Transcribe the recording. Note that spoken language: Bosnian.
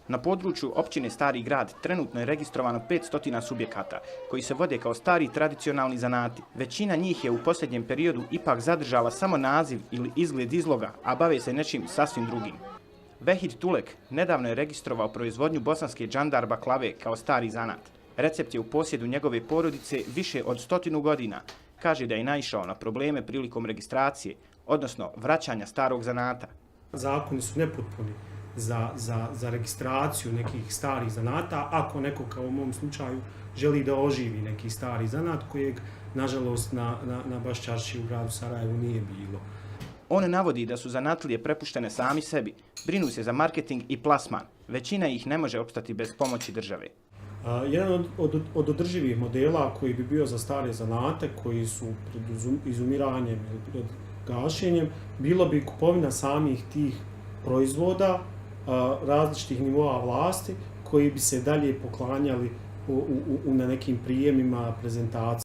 Na području općine Stari grad trenutno je registrovano 500 subjekata koji se vode kao stari tradicionalni zanati. Većina njih je u posljednjem periodu ipak zadržala samo naziv ili izgled izloga, a bave se nečim sasvim drugim. Vehid Tulek nedavno je registrovao proizvodnju bosanske džandar baklave kao stari zanat. Recept je u posjedu njegove porodice više od 100 godina. Kaže da je naišao na probleme prilikom registracije, odnosno vraćanja starog zanata. Zakoni su nepotpuni za registraciju nekih starih zanata, ako neko, kao u mom slučaju, želi da oživi neki stari zanat kojeg, nažalost, na baš čaršiji u gradu Sarajevu nije bilo. On navodi da su zanatlije prepuštene sami sebi, brinu se za marketing i plasman. Većina ih ne može opstati bez pomoći države. Jedan od održivih modela koji bi bio za stare zanate, koji su pred izumiranjem ili pred gašenjem, bilo bi kupovina samih tih proizvoda različitih nivoa vlasti koji bi se dalje poklanjali na nekim prijemima, prezentacijama.